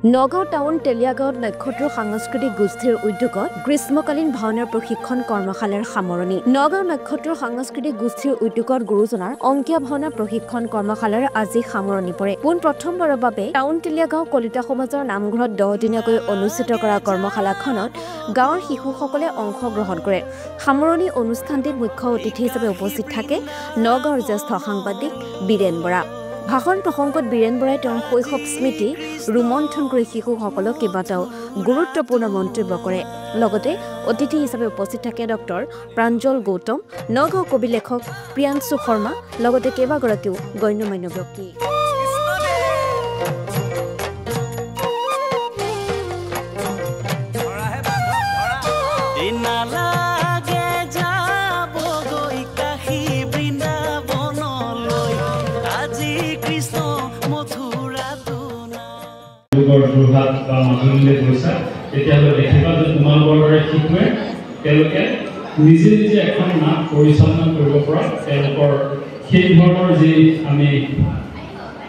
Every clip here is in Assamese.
নগাঁও টাউন তেলিয়াগাঁৱত নক্ষত্ৰ সাংস্কৃতিক গোষ্ঠীৰ উদ্যোগত গ্ৰীষ্মকালীন ভাওনাৰ প্ৰশিক্ষণ কৰ্মশালাৰ সামৰণি। নগাঁও নক্ষত্ৰ সাংস্কৃতিক গোষ্ঠীৰ উদ্যোগত গুৰুজনাৰ অংকীয়া ভাওনা প্ৰশিক্ষণ কৰ্মশালাৰ আজি সামৰণি পৰে। প্ৰথমবাৰৰ বাবে টাউন তেলিয়াগাঁও কলিতা সমাজৰ নামঘৰত 10 দিনীয়াকৈ অনুষ্ঠিত কৰা কৰ্মশালাখনত গাঁৱৰ শিশুসকলে অংশগ্ৰহণ কৰে। সামৰণি অনুষ্ঠানটিত মুখ্য অতিথি হিচাপে উপস্থিত থাকে নগাঁৱৰ জ্যেষ্ঠ সাংবাদিক বীৰেন বৰা। ভাষণ প্ৰসংগত বীৰেন বৰাই তেওঁৰ শৈশৱ স্মৃতি ৰোমন্থন কৰি শিশুসকলক কেইবাটাও গুৰুত্বপূৰ্ণ মন্তব্য কৰে। লগতে অতিথি হিচাপে উপস্থিত থাকে ডক্টৰ প্ৰাঞ্জল গৌতম, নগাঁও কবি লেখক প্ৰিয়াংশু শৰ্মা, লগতে কেইবাগৰাকীও গণ্যমান্য ব্যক্তি। যোৰহাট বা মাজুলীলৈ গৈছা তেতিয়াহ'লে দেখিবা যে তোমালোকৰ দৰে শিশুৱে তেওঁলোকে নিজে নিজে এখন নাট পৰিচালনা কৰিব পৰা তেওঁলোকৰ সেই ধৰণৰ যি আমি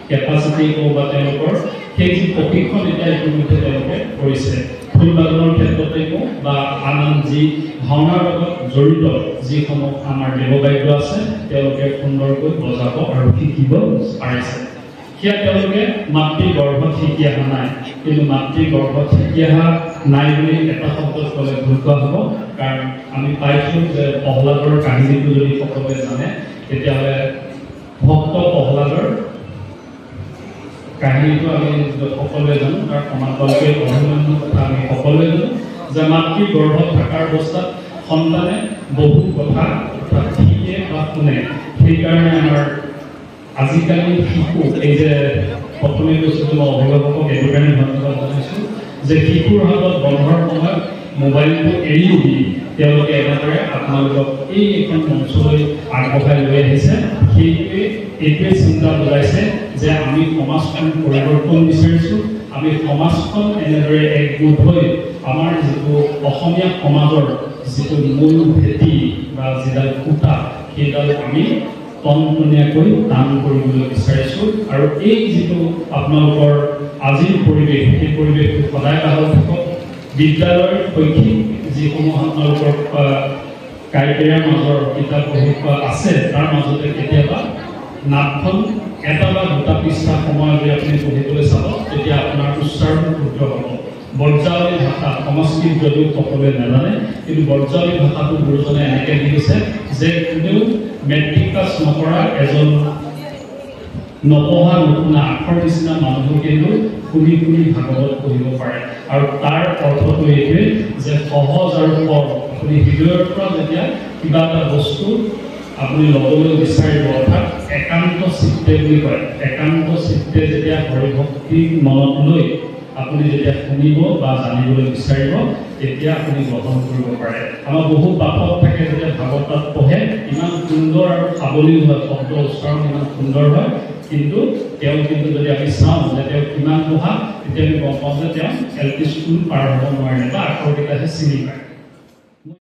কেপাচিটি কওঁ বা তেওঁলোকৰ সেই যি প্ৰশিক্ষণ এতিয়া ইতিমধ্যে তেওঁলোকে কৰিছে। ফুল বাদনৰ ক্ষেত্ৰতে কওঁ বা আন আন যি ভাওনাৰ লগত জড়িত যিসমূহ আমাৰ দেৱবাদ্য আছে তেওঁলোকে সুন্দৰকৈ বজাব আৰু শিকিব পাৰিছে। সেয়া তেওঁলোকে মাতৃ গৰ্ভত শিকি অহা নাই, কিন্তু মাতৃ গৰ্ভত শিকি অহা নাই বুলি এটা শব্দত ক'লে ভুল কোৱা হ'ব। কাৰণ আমি পাইছোঁ যে প্ৰহ্লাদৰ কাহিনীটো যদি সকলোৱে জানে তেতিয়াহ'লে ভক্ত প্ৰহ্লাদৰ কাহিনীটো আমি সকলোৱে জানো, তাৰ সমান্তৰালকৈ অভিনন্দন কথা আমি সকলোৱে জানো যে মাতৃ গৰ্ভত থকাৰ অৱস্থাত সন্তানে বহু কথা শিকে বা শুনে। সেইকাৰণে আমাৰ আজিকালি শিশু এই যে প্ৰথমে কৈছোঁ মই অভিভাৱকক এইটো কাৰণে ধন্যবাদ জনাইছোঁ যে শিশুৰ হাতত বন্ধৰ সময়ত মোবাইলটো এৰি দি তেওঁলোকে এনেদৰে আপোনালোকক এইখন মঞ্চলৈ আগবঢ়াই লৈ আহিছে। এইটোৱে চিন্তা বুজাইছে যে আমি সমাজখন পৰিৱৰ্তন বিচাৰিছোঁ, আমি সমাজখন এনেদৰে একগোট হৈ আমাৰ যিটো অসমীয়া সমাজৰ যিটো মূল ভেটি বা যিডাল খুঁটা সেইডাল আমি টনটনীয়াকৈ কাম কৰিবলৈ বিচাৰিছোঁ। আৰু এই যিটো আপোনালোকৰ আজিৰ পৰিৱেশ সেই পৰিৱেশটো সদায় বাঢ়ি থাকক। বিদ্যালয়ৰ শৈক্ষিক যিসমূহ আপোনালোকৰ কাৰিকৰীয়াৰ মাজৰ কিতাপ পঢ়ি পোৱা আছে তাৰ মাজতে কেতিয়াবা নাটখন এটা বা দুটা পৃষ্ঠা সময় যদি আপুনি পঢ়িবলৈ চাব তেতিয়া আপোনাৰ উচ্চাৰণ শুদ্ধ হ'ব। বৰ্জাৱলী ভাষা সংস্কৃত যদিও সকলোৱে নাজানে, কিন্তু বৰ্জাৱলী ভাষাটো গুৰুজনে এনেকৈ দিছে যে কোনেও মেট্ৰিক পাছ নকৰা এজন নপঢ়া নুশুনা আখৰ নিচিনা মানুহো কিন্তু শুনি শুনি ভাগৱত পঢ়িব পাৰে। আৰু তাৰ অৰ্থটো এইটোৱে যে সহজ আৰু সৰল। আপুনি হৃদয়ৰ পৰা যেতিয়া কিবা এটা বস্তু আপুনি ল'বলৈ বিচাৰিব, অৰ্থাৎ একান্ত চিত্তে বুলি কয়, একান্ত চিত্তে যেতিয়া হৰিভক্তি মনত লৈ আপুনি যেতিয়া শুনিব বা জানিবলৈ বিচাৰিব তেতিয়া আপুনি গ্ৰহণ কৰিব পাৰে। আমাৰ বহু পাঠক থাকে যেতিয়া ভাগৱতত পঢ়ে ইমান সুন্দৰ আৰু সাৱলীল হয়, শব্দ উচ্চাৰণ ইমান সুন্দৰ হয়, কিন্তু যদি আমি চাওঁ যে তেওঁ কিমান পঢ়া তেতিয়া আমি গম পাওঁ যে তেওঁ LP স্কুল পাৰ হ'ব নোৱাৰিলে বা আখৰকেইটাহে চিনি পায়।